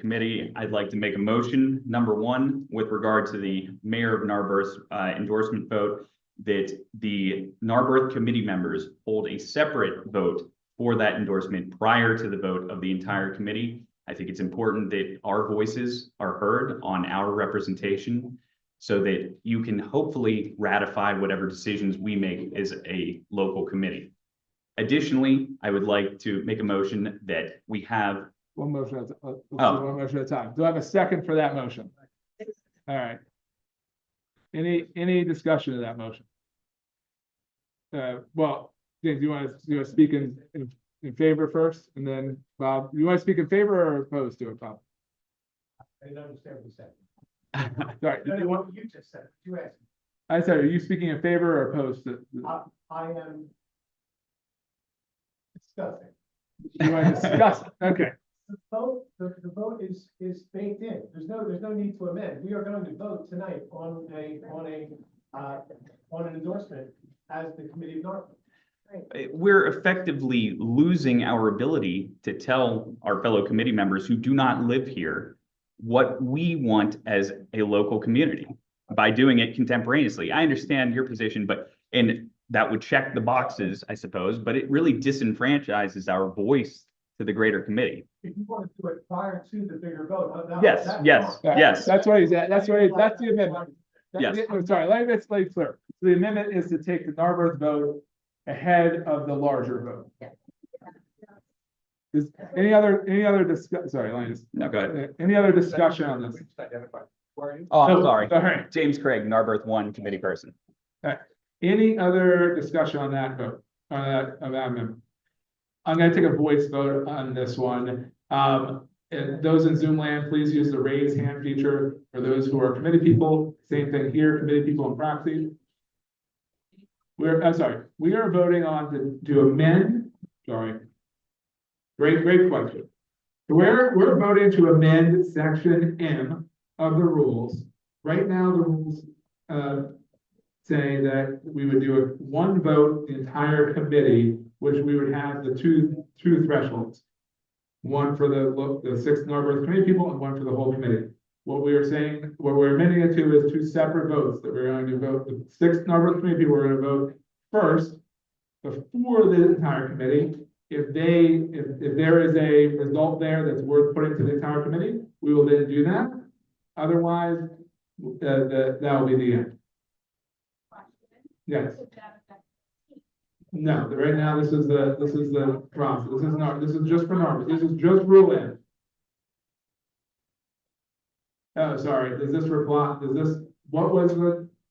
committee, I'd like to make a motion, number one, with regard to the mayor of Narberth's endorsement vote, that the Narberth committee members hold a separate vote for that endorsement prior to the vote of the entire committee. I think it's important that our voices are heard on our representation so that you can hopefully ratify whatever decisions we make as a local committee. Additionally, I would like to make a motion that we have one motion at one motion at a time. Do I have a second for that motion? All right. Any discussion of that motion? Well, James, do you want to speak in favor first, and then Bob, you want to speak in favor or opposed to it, Bob? I didn't understand what you said. Sorry, No, what you just said. You asked. I said, are you speaking in favor or opposed to? I am discussing. You want to discuss? Okay. The vote is baked in. There's no need to amend. We are going to vote tonight on an endorsement as the committee of Narberth. We're effectively losing our ability to tell our fellow committee members who do not live here what we want as a local community by doing it contemporaneously. I understand your position, and that would check the boxes, I suppose, but it really disenfranchises our voice to the greater committee. If you want to do it prior to the bigger vote, yes. That's what he's at. That's the amendment. Yes. Sorry, let me be clear. The amendment is to take the Narberth vote ahead of the larger vote. Is any other discussion? Sorry, let me just. No, go ahead. Any other discussion on this? Oh, I'm sorry. All right. James Craig, Narberth 1 committee person. Any other discussion on that vote, on that amendment? I'm going to take a voice vote on this one. Those in Zoom land, please use the raise hand feature. For those who are committee people, same thing here, committee people and proxy. We are voting on to amend, sorry. Great question. We're voting to amend section M of the rules. Right now, the rules say that we would do one vote, the entire committee, which we would have the two thresholds. One for the 6 Narberth committee people and one for the whole committee. What we're amending it to is 2 separate votes that we're going to vote. The 6 Narberth committee people are going to vote first before the entire committee. If there is a result there that's worth putting to the entire committee, we will then do that. Otherwise, that will be the end. Yes. No, right now this is the process. This is just for Narberth. This is just rule in. Oh, sorry. Does this reply? What was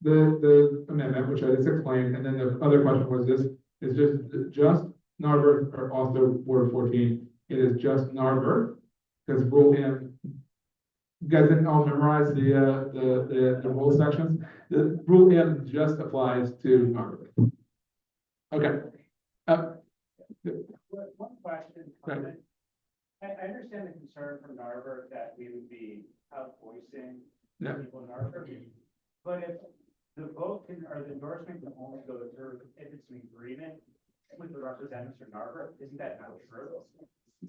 the amendment, which I just explained, and then the other question was this is just Narberth, or also Ward 14. It is just Narberth because rule in. You guys didn't all memorize the rule sections. The rule in just applies to Narberth. Okay. One question. I understand the concern from Narberth that we would be out voicing people in Narberth, but if the vote or the endorsement can only go through if it's an agreement with the representatives from Narberth, isn't that not true?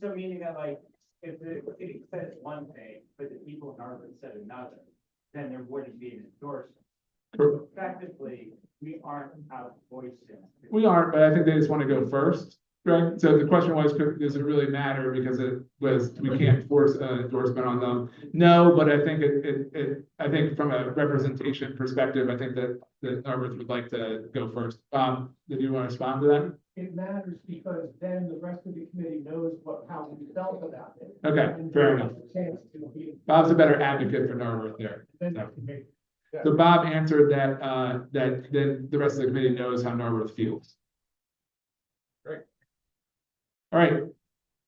So meaning that, like, if the city says one thing, but the people in Narberth said another, then there wouldn't be an endorsement. So effectively, we aren't out voicing. We aren't, but I think they just want to go first, right? So the question was, does it really matter because we can't force an endorsement on them? No, but I think I think from a representation perspective, I think that Narberth would like to go first. Did you want to respond to that? It matters because then the rest of the committee knows how we felt about it. Okay, fair enough. Bob's a better advocate for Narberth there. So Bob answered that then the rest of the committee knows how Narberth feels. Great. All right.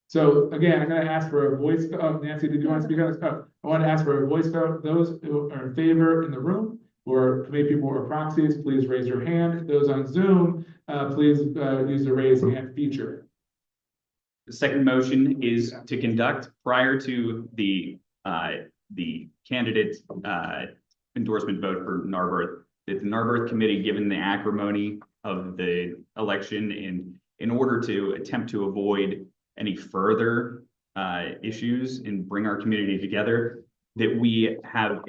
So again, I'm going to ask for a voice vote. Oh, Nancy, did you want to speak on this? Oh, I want to ask for a voice vote. Those who are in favor in the room, or committee people or proxies, please raise your hand. Those on Zoom, please use the raise hand feature. The second motion is to conduct prior to the candidate endorsement vote for Narberth, that the Narberth committee, given the acrimony of the election and in order to attempt to avoid any further issues and bring our community together, that we have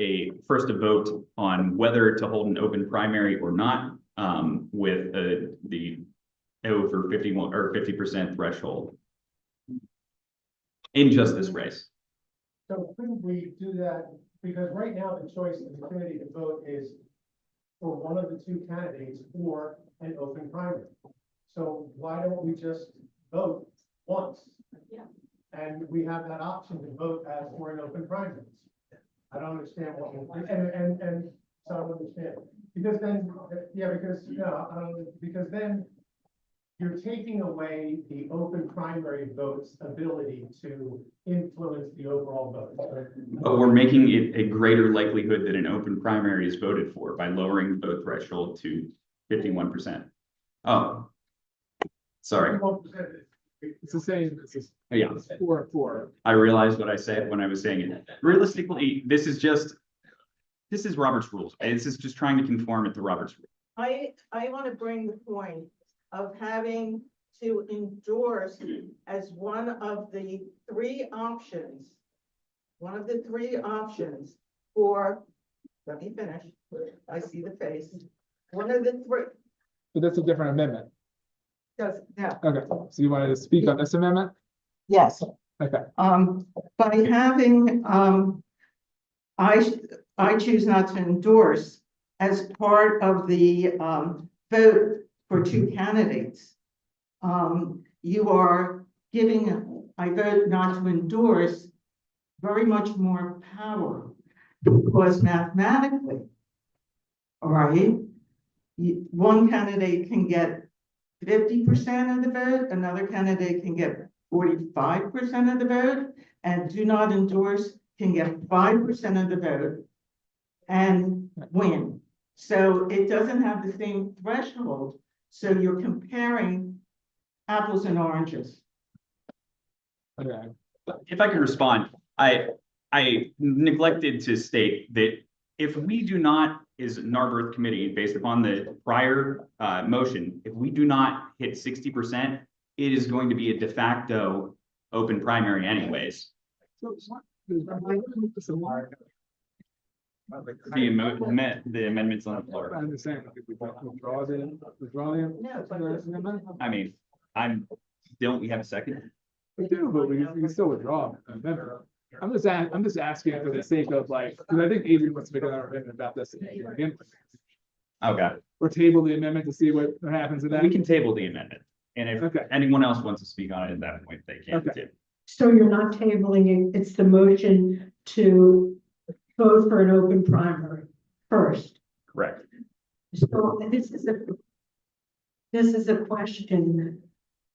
first a vote on whether to hold an open primary or not, with the over 51 or 50% threshold in just this race. So couldn't we do that? Because right now, the choice of the committee to vote is for one of the two candidates or an open primary. So why don't we just vote once? Yeah. And we have that option to vote as for an open primary. I don't understand what, and so I don't understand. Because then, because then you're taking away the open primary vote's ability to influence the overall vote. But we're making it a greater likelihood that an open primary is voted for by lowering the vote threshold to 51%. Oh, sorry. 51%. It's the same, it's just Yeah, 4-4. I realized what I said when I was saying it. Realistically, this is Robert's rules. This is just trying to conform it to Robert's rules. I want to bring the point of having to endorse as one of the three options. One of the three options for, let me finish, I see the face. One of the three, But that's a different amendment. does, yeah, Okay, so you wanted to speak on this amendment? yes. Okay, By having, I choose not to endorse as part of the, vote for two candidates. You are giving, I vote not to endorse very much more power because mathematically, all right, one candidate can get 50% of the vote, another candidate can get 45% of the vote, and do not endorse can get 5% of the vote and win. So it doesn't have the same threshold. So you're comparing apples and oranges. okay. If I can respond, I neglected to state that if we do not, as Narberth committee, based upon the prior motion, if we do not hit 60%, it is going to be a de facto open primary anyways. The amendments on the I floor. understand. Withdraw the amendment? I mean, don't we have a second? We do, but we can still withdraw the amendment. I'm just asking for the sake of like, because I think Adrian wants to make another amendment about this again. Okay, Or table the amendment to see what happens to that. we can table the amendment. And if Okay. anyone else wants to speak on it at that point, they can Okay. too. So you're not tabling it, it's the motion to vote for an open primary first. Correct. So this is a question,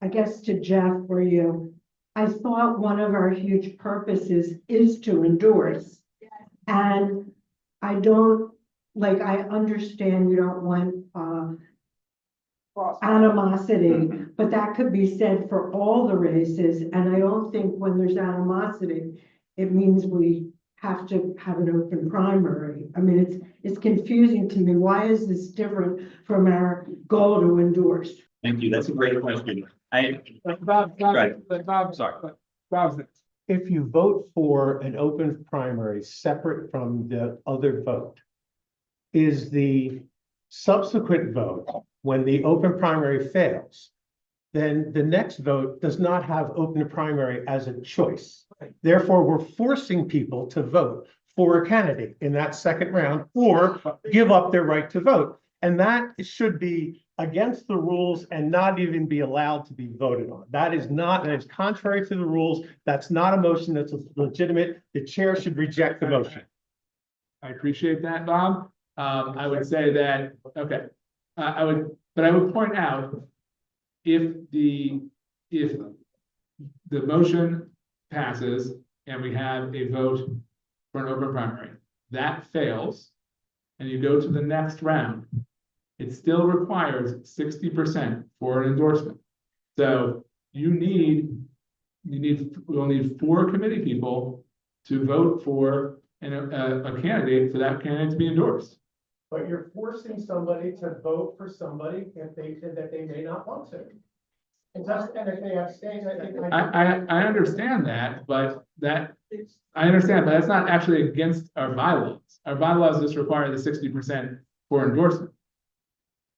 I guess, to Jeff or you. I thought one of our huge purposes is to endorse. And I don't, like, I understand you don't want animosity, but that could be said for all the races. And I don't think when there's animosity, it means we have to have an open primary. I mean, it's confusing to me. Why is this different from our goal to endorse? Thank you. That's a great question. Bob's next. If you vote for an open primary separate from the other vote, is the subsequent vote, when the open primary fails, then the next vote does not have open primary as a choice. Therefore, we're forcing people to vote for a candidate in that second round or give up their right to vote. And that should be against the rules and not even be allowed to be voted on. That is contrary to the rules. That's not a motion that's legitimate. The chair should reject the motion. I appreciate that, Bob. I would say that, okay, I would point out if the motion passes and we have a vote for an open primary, that fails, and you go to the next round, it still requires 60% for an endorsement. So we'll need 4 committee people to vote for a candidate for that candidate to be endorsed. But you're forcing somebody to vote for somebody if they said that they may not want to. It does, and if they abstain, I think. I understand that, but I understand, but that's not actually against our bylaws. Our bylaws just require the 60% for endorsement.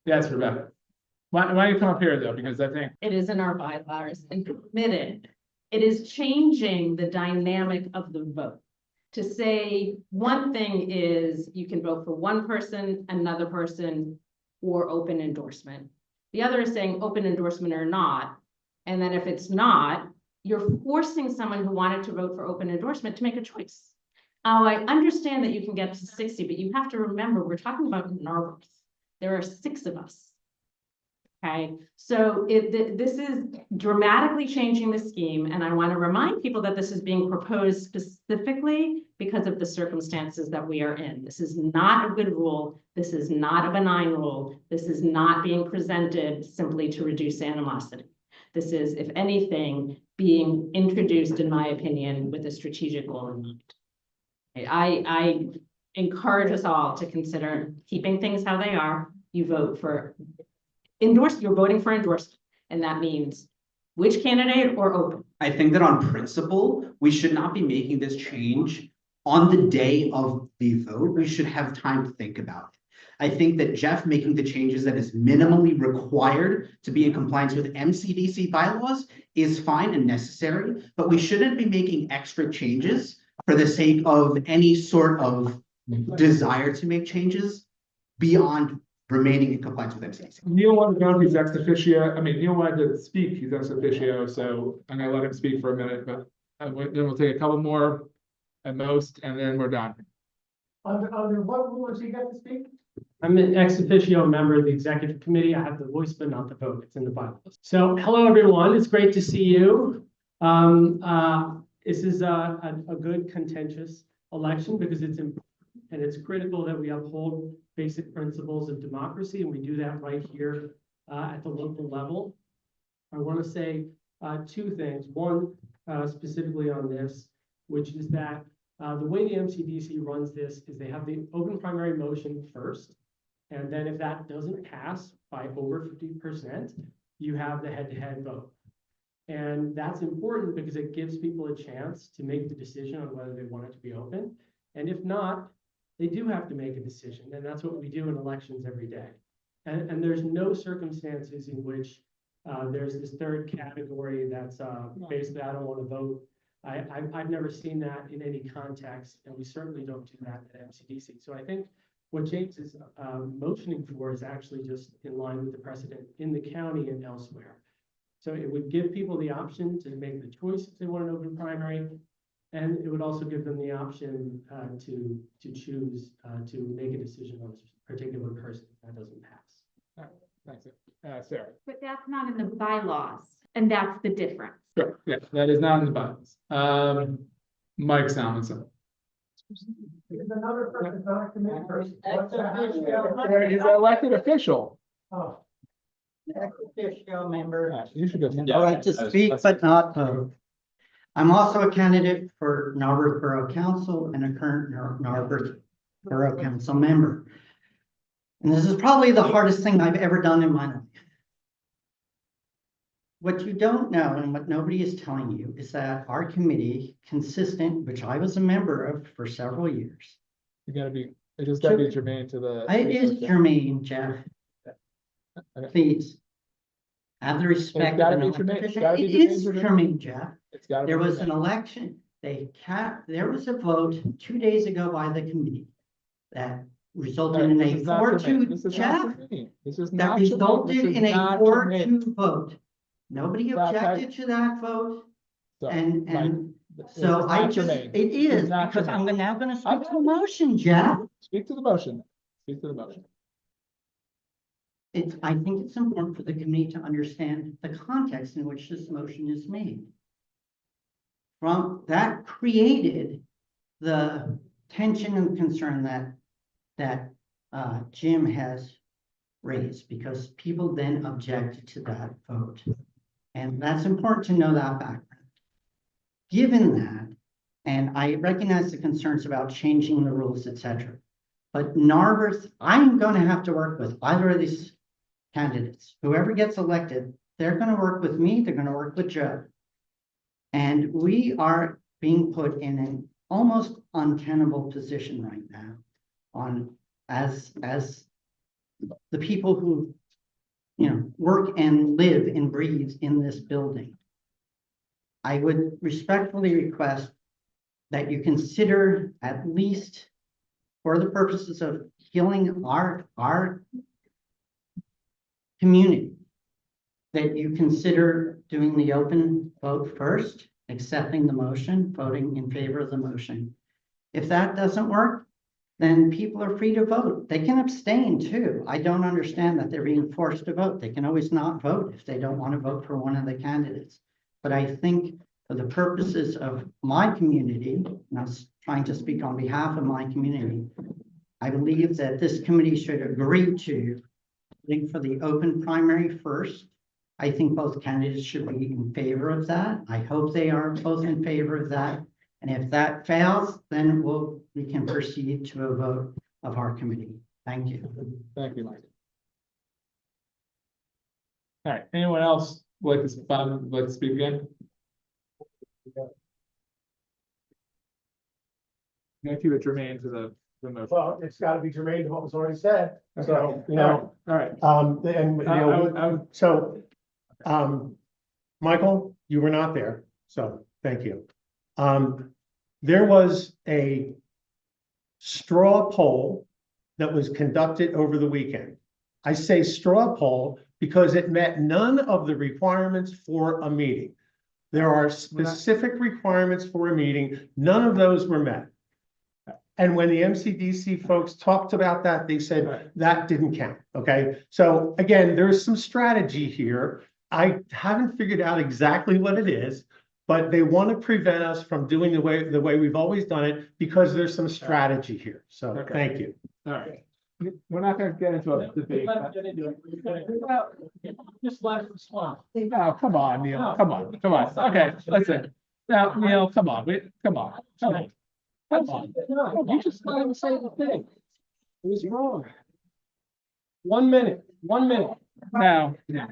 Yes, Rebecca. Why don't you come up here though, because I think, It is in our bylaws and permitted. It is changing the dynamic of the vote. To say one thing is you can vote for one person, another person, or open endorsement. The other is saying open endorsement or not. And then if it's not, you're forcing someone who wanted to vote for open endorsement to make a choice. Oh, I understand that you can get to 60, but you have to remember, we're talking about Narberth. There are 6 of us. Okay, so this is dramatically changing the scheme, and I want to remind people that this is being proposed specifically because of the circumstances that we are in. This is not a good rule. This is not a benign rule. This is not being presented simply to reduce animosity. This is, if anything, being introduced, in my opinion, with a strategic goal in mind. I encourage us all to consider keeping things how they are. You vote for you're voting for endorsement, and that means which candidate or open. I think that on principle, we should not be making this change on the day of the vote. We should have time to think about it. I think that Jeff making the changes that is minimally required to be in compliance with MCDC bylaws is fine and necessary, but we shouldn't be making extra changes for the sake of any sort of desire to make changes beyond remaining in compliance with MCDC. Neil wanted to go, he's ex officio. I mean, Neil wanted to speak, he's ex officio, so I'm gonna let him speak for a minute, but then we'll take a couple more at most, and then we're done. Under what rule does he get to speak? I'm an ex officio member of the executive committee. I have the voice, but not the vote. It's in the bylaws. So hello, everyone. It's great to see you. This is a good contentious election because it's important and it's critical that we uphold basic principles of democracy, and we do that right here at the local level. I want to say 2 things. One, specifically on this, which is that the way the MCDC runs this is they have the open primary motion first. And then if that doesn't pass by over 50%, you have the head-to-head vote. And that's important because it gives people a chance to make the decision on whether they want it to be open. And if not, they do have to make a decision. And that's what we do in elections every day. And there's no circumstances in which there's this third category that's basically, I don't want to vote. I've never seen that in any context, and we certainly don't do that at MCDC. So I think what James is motioning for is actually just in line with the precedent in the county and elsewhere. So it would give people the option to make the choice if they want an open primary, and it would also give them the option to choose to make a decision on a particular person if that doesn't pass. Thanks, Sarah. But that's not in the bylaws, and that's the difference. Sure, yeah, that is not in the bylaws. Mike Salmonson. Because another person, not a committee person. What's that? He's an elected official. Oh, Ex officio member, Yeah, you should go. all right to speak but not vote. I'm also a candidate for Narberth Borough Council and a current Narberth Borough Council member. And this is probably the hardest thing I've ever done in my life. What you don't know and what nobody is telling you is that our committee, consistent, which I was a member of for several years. It just gotta be germane to the. It is germane, Jeff. Okay. Please. Have the respect. gotta of an be germane. It's elected gotta be official. It is germane. germane, Jeff. It's gotta There be was an germane. election. There was a vote 2 days ago by the committee that resulted in This a is not germane. 4-2, This is Jeff, not germane. This is that not germane. resulted This is in a not germane. 4-2 vote. Nobody Stop, objected to that vote. So, And Mike, this so is I not just, germane. it This is, not because germane. I'm now gonna speak to the motion, Jeff. Speak to the motion. Speak to the motion. I think it's important for the committee to understand the context in which this motion is made. From that created the tension and concern that Jim has raised, because people then objected to that vote. And that's important to know that background. Given that, and I recognize the concerns about changing the rules, etc. But Narberth, I'm going to have to work with either of these candidates. Whoever gets elected, they're gonna work with me, they're gonna work with Joe. And we are being put in an almost untenable position right now as the people who, work and live and breathe in this building. I would respectfully request that you consider, at least for the purposes of healing our community, that you consider doing the open vote first, accepting the motion, voting in favor of the motion. If that doesn't work, then people are free to vote. They can abstain too. I don't understand that they're being forced to vote. They can always not vote if they don't want to vote for one of the candidates. But I think for the purposes of my community, and I was trying to speak on behalf of my community, I believe that this committee should agree to voting for the open primary first. I think both candidates should be in favor of that. I hope they are both in favor of that. And if that fails, then we can proceed to a vote of our committee. Thank you. Thank you, Mike. All right, anyone else like to speak again? I'm gonna keep it germane to the motion. Well, it's gotta be germane to what was already said. So, All right. Michael, you were not there, so thank you. There was a straw poll that was conducted over the weekend. I say straw poll because it met none of the requirements for a meeting. There are specific requirements for a meeting. None of those were met. And when the MCDC folks talked about that, they said that didn't count, okay? So again, there's some strategy here. I haven't figured out exactly what it is, but they want to prevent us from doing the way we've always done it because there's some strategy here. So thank you. All right. We're not gonna get into a debate. Just let them swap. No, come on, Neil, come on. Okay, listen. Now, Neil, come on, come on. You just let him say the thing. It was wrong. 1 minute, 1 minute. Now, we're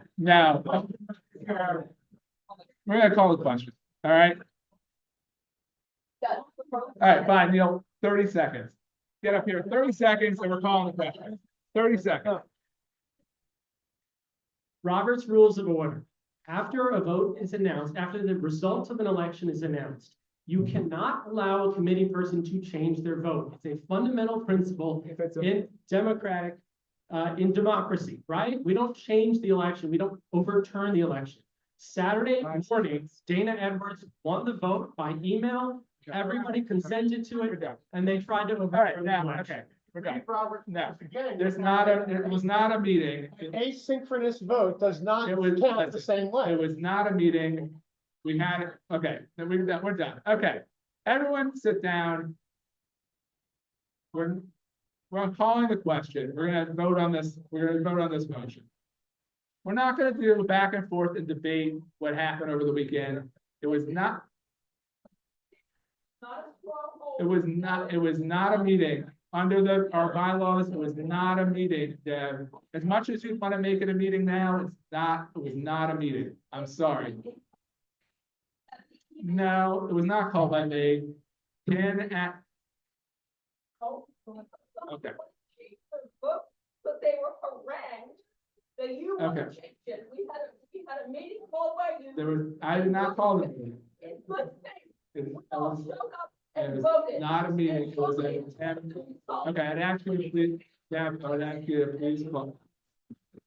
gonna call the question, all right? All right, fine, Neil, 30 seconds. Get up here, 30 seconds, and we're calling the question. 30 seconds. Robert's Rules of Order. After a vote is announced, after the result of an election is announced, you cannot allow a committee person to change their vote. It's a fundamental principle in democracy, right? We don't change the election. We don't overturn the election. Saturday morning, Dana Edwards won the vote by email. Everybody consented to it, and they tried to overturn the election. Okay. We're done. No, it was not a meeting. Asynchronous vote does not It was- count the same way. It was not a meeting. We had it, okay, then we're done, okay. Everyone sit down. We're calling the question, we're gonna vote on this motion. We're not gonna do back and forth and debate what happened over the weekend. It was not a meeting. Under our bylaws, it was not a meeting, Deb. As much as you want to make it a meeting now, it was not a meeting. I'm sorry. No, it was not called by me. Okay. But they were harangued that you want to Okay. change it. We had a meeting called by you. I did not call it a meeting. In good faith. It We all was showed up it and was voted. not a meeting. It was And okay, I'd ask you to please, Deb, I would ask you to please call.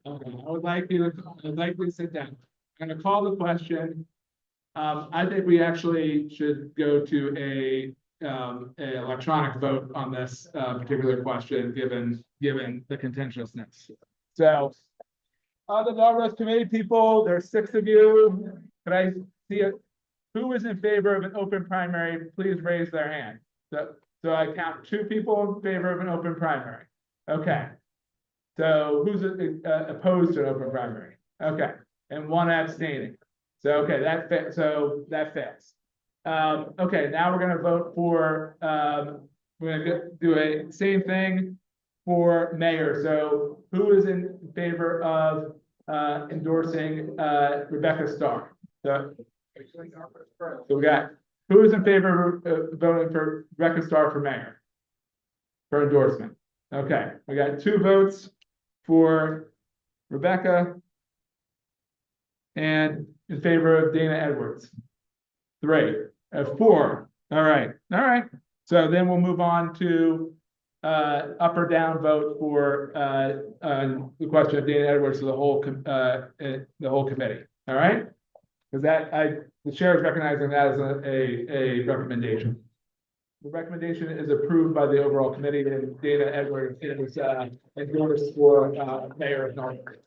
Okay, I'd like you to sit down. I'm gonna call the question. I think we actually should go to a electronic vote on this particular question, given the contentiousness. So, on the Narberth committee people, there's 6 of you. Could I see it? Who is in favor of an open primary? Please raise their hand. So I count 2 people in favor of an open primary. Okay. So who's opposed to an open primary? Okay, and 1 abstaining. So, okay, that fails. Okay, now we're gonna vote for, we're gonna do a same thing for mayor. So who is in favor of endorsing, Rebecca Starr. So we got, who is in favor of voting for Rebecca Starr for mayor? For endorsement. Okay, we got 2 votes for Rebecca. And in favor of Dana Edwards. 3, 4. All right. So then we'll move on to up or down vote for the question of Dana Edwards to the whole committee. All right? Because the chair is recognizing that as a recommendation. The recommendation is approved by the overall committee, and Dana Edwards is endorsed for mayor of Narberth.